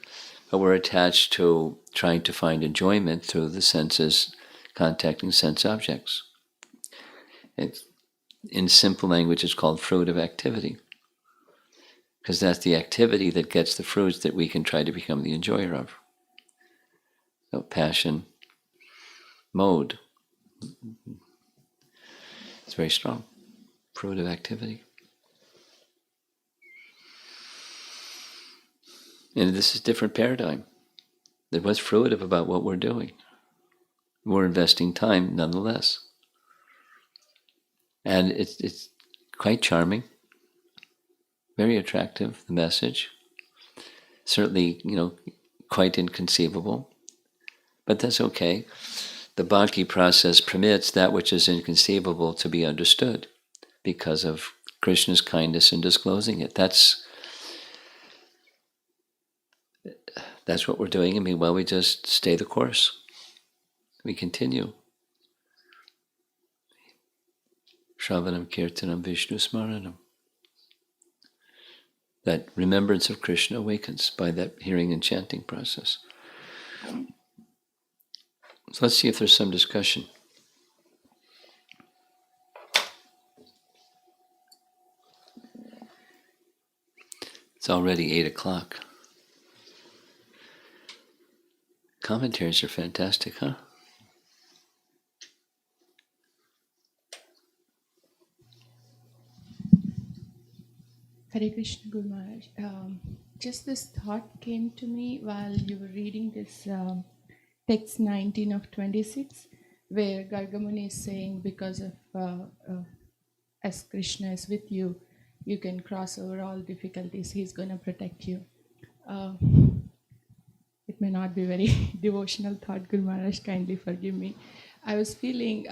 but we're attached to trying to find enjoyment through the senses, contacting sense objects. It's, in simple language, it's called fruit of activity, because that's the activity that gets the fruits that we can try to become the enjoyer of. passion mode. It's very strong. Fruitive activity. And this is a different paradigm. That what's fruitive about what we're doing. We're investing time nonetheless. And it's quite charming, very attractive, the message. Certainly, quite inconceivable. But that's okay. The bhakti process permits that which is inconceivable to be understood because of Krishna's kindness in disclosing it. That's what we're doing. I mean, well, we just stay the course. We continue. Shravanam Kirtanam Vishnu Smaranam. That remembrance of Krishna awakens by that hearing and chanting process. So let's see if there's some discussion. It's already 8 o'clock. Commentaries are fantastic, huh? Hare Krishna Guru Maharaj. Just this thought came to me while you were reading this text 19 of 26, where Gargamuni is saying, because of as Krishna is with you, you can cross over all difficulties. He's going to protect you. It may not be very devotional thought, Guru Maharaj, kindly forgive me. I was feeling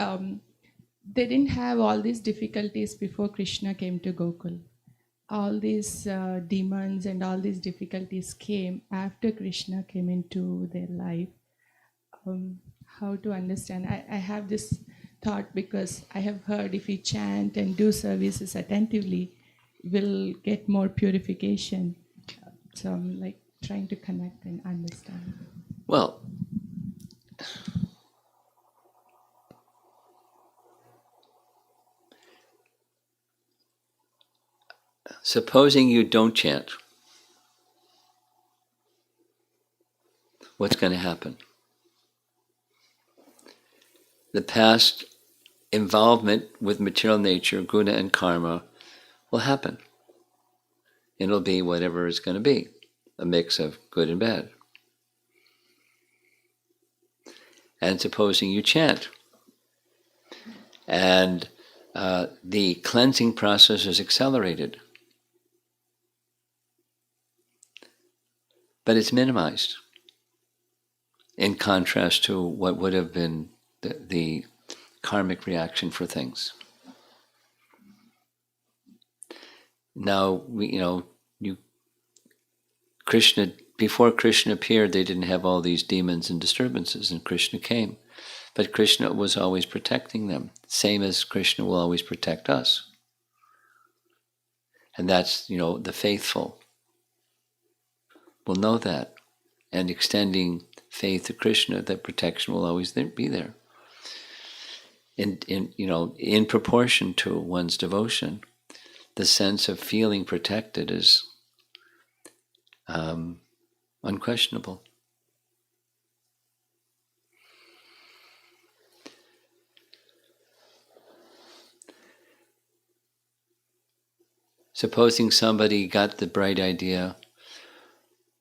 they didn't have all these difficulties before Krishna came to Gokul. All these demons and all these difficulties came after Krishna came into their life. How to understand? I have this thought because I have heard if we chant and do services attentively, we'll get more purification. So I'm like trying to connect and understand. Well, supposing you don't chant, what's going to happen? The past involvement with material nature, guna and karma, will happen. It'll be whatever it's going to be, a mix of good and bad. And supposing you chant, and the cleansing process is accelerated, but it's minimized in contrast to what would have been the karmic reaction for things. Now, Krishna, before Krishna appeared, they didn't have all these demons and disturbances, and Krishna came. But Krishna was always protecting them, same as Krishna will always protect us. And that's, the faithful will know that. And extending faith to Krishna, that protection will always be there. In proportion to one's devotion, the sense of feeling protected is unquestionable. Supposing somebody got the bright idea,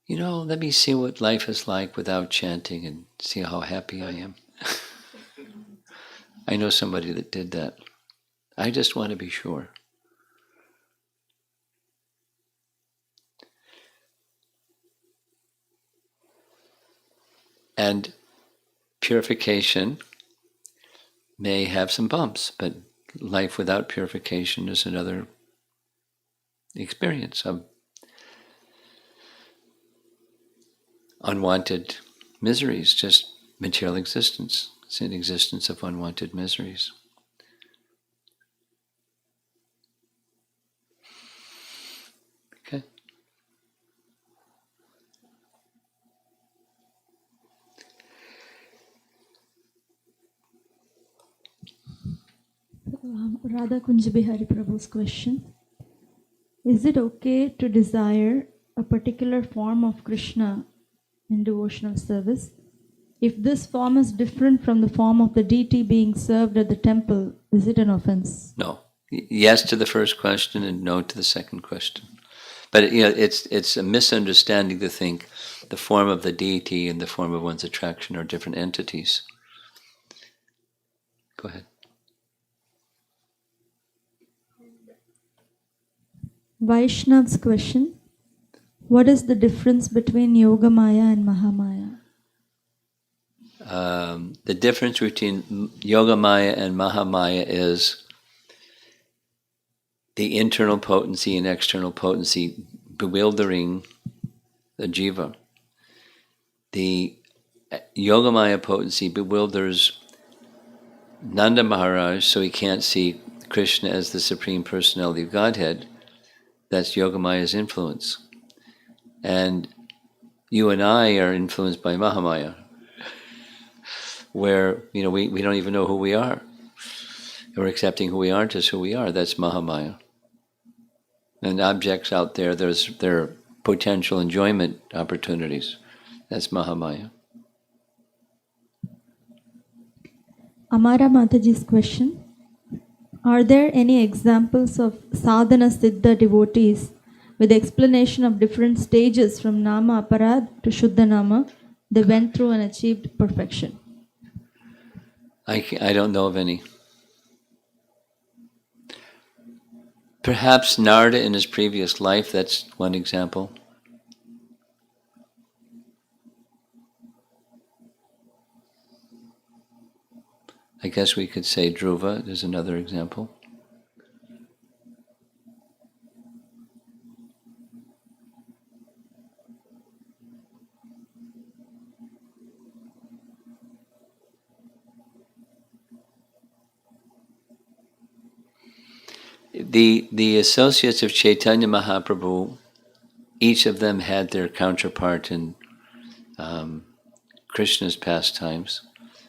let me see what life is like without chanting and see how happy I am. I know somebody that did that. I just want to be sure. And purification may have some bumps, but life without purification is another experience of unwanted miseries, just material existence. It's an existence of unwanted miseries. Okay. Radha Kunjabihari Prabhu's question. Is it okay to desire a particular form of Krishna in devotional service? If this form is different from the form of the deity being served at the temple, is it an offense? No. Yes to the first question and no to the second question. But it's a misunderstanding to think the form of the deity and the form of one's attraction are different entities. Go ahead. Vaishnav's question: what is the difference between Yoga Maya and Mahamaya? The difference between Yoga Maya and Mahamaya is the internal potency and external potency bewildering the jiva. The Yoga Maya potency bewilders Nanda Maharaj, so he can't see Krishna as the Supreme Personality of Godhead. That's Yoga Maya's influence. And you and I are influenced by Mahamaya, where we don't even know who we are. We're accepting who we aren't as who we are. That's Mahamaya. And objects out there, there are potential enjoyment opportunities. That's Mahamaya. Amara Mataji's question: are there any examples of sadhana siddha devotees with explanation of different stages from nama aparad to shuddha nama they went through and achieved perfection? I don't know of any. Perhaps Narada in his previous life, that's one example. I guess we could say Dhruva is another example. The associates of Chaitanya Mahaprabhu, each of them had their counterpart in Krishna's pastimes.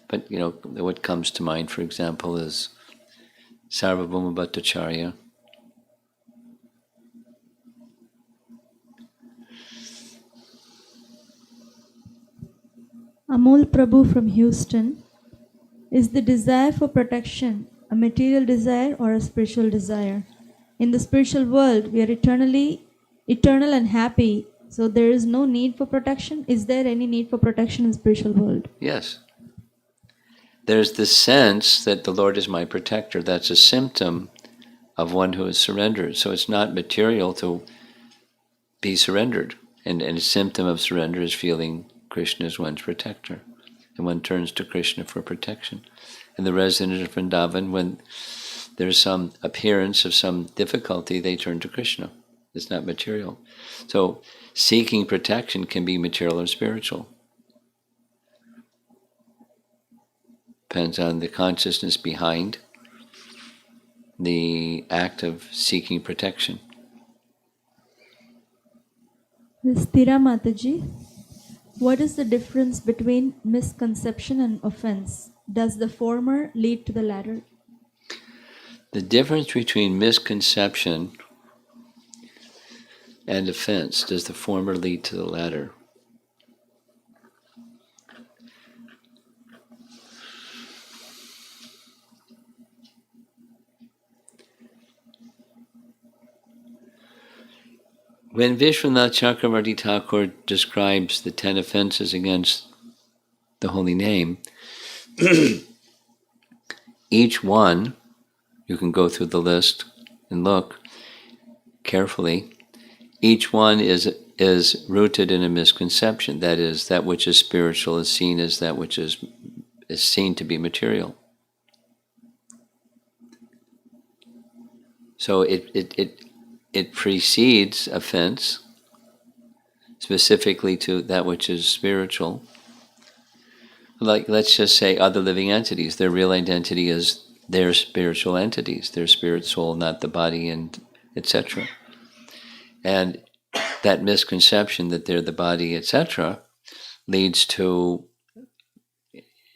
But what comes to mind, for example, is Sarvabhauma Bhattacharya. Amol Prabhu from Houston: is the desire for protection a material desire or a spiritual desire? In the spiritual world, we are eternal and happy, so there is no need for protection. Is there any need for protection in the spiritual world? Yes. There's the sense that the Lord is my protector. That's a symptom of one who is surrendered. So it's not material to be surrendered. And a symptom of surrender is feeling Krishna as one's protector. And one turns to Krishna for protection. And the resident of Vrindavan, when there's some appearance of some difficulty, they turn to Krishna. It's not material. So seeking protection can be material or spiritual. Depends on the consciousness behind the act of seeking protection. Stira Mataji: what is the difference between misconception and offense? Does the former lead to the latter? The difference between misconception and offense, does the former lead to the latter? When Vishwanath Chakravarti Thakur describes the 10 offenses against the holy name, each one, you can go through the list and look carefully, each one is rooted in a misconception. That is, that which is spiritual is seen as that which is seen to be material. So it precedes offense, specifically to that which is spiritual. Like, let's just say other living entities, their real identity is their spiritual entities, their spirit, soul, not the body, and etc. And that misconception that they're the body, etc., leads to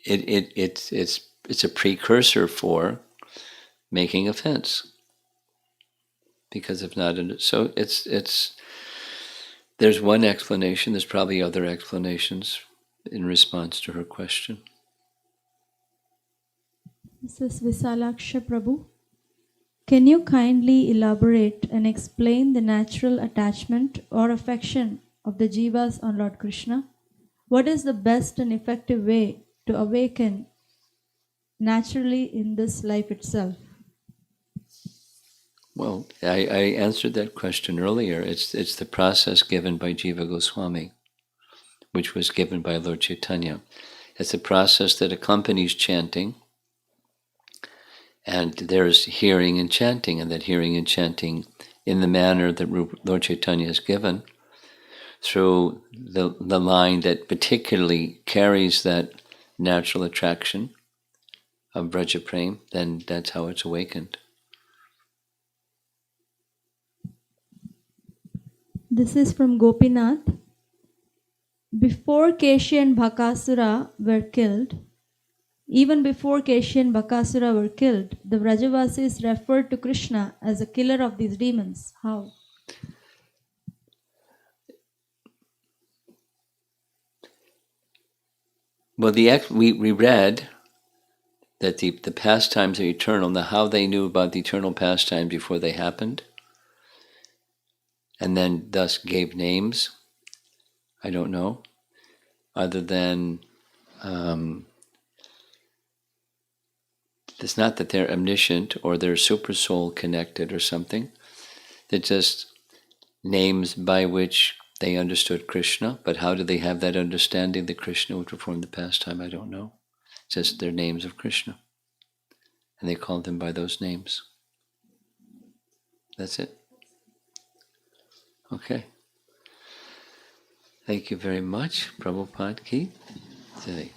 it's a precursor for making offense. Because if not, so it's there's one explanation. There's probably other explanations. in response to her question. This is Visalaksha Prabhu. Can you kindly elaborate and explain the natural attachment or affection of the jivas on Lord Krishna? What is the best and effective way to awaken naturally in this life itself? Well, I answered that question earlier. It's the process given by Jiva Goswami, which was given by Lord Chaitanya. It's a process that accompanies chanting, and there's hearing and chanting, and that hearing and chanting in the manner that Lord Chaitanya has given, through the line that particularly carries that natural attraction of Braja Prem, then that's how it's awakened. This is from Gopinath. Before Keshi and Bhakasura were killed, even before Keshi and Bhakasura were killed, the Vrajavasis referred to Krishna as a killer of these demons. How? Well, we read that the pastimes are eternal. Now, how they knew about the eternal pastimes before they happened, and then thus gave names, I don't know, other than it's not that they're omniscient or they're super soul connected or something. They're just names by which they understood Krishna, but how did they have that understanding that Krishna would perform the pastime? I don't know. Just their names of Krishna. And they called him by those names. That's it. Okay. Thank you very much. Prabhupada ki jai.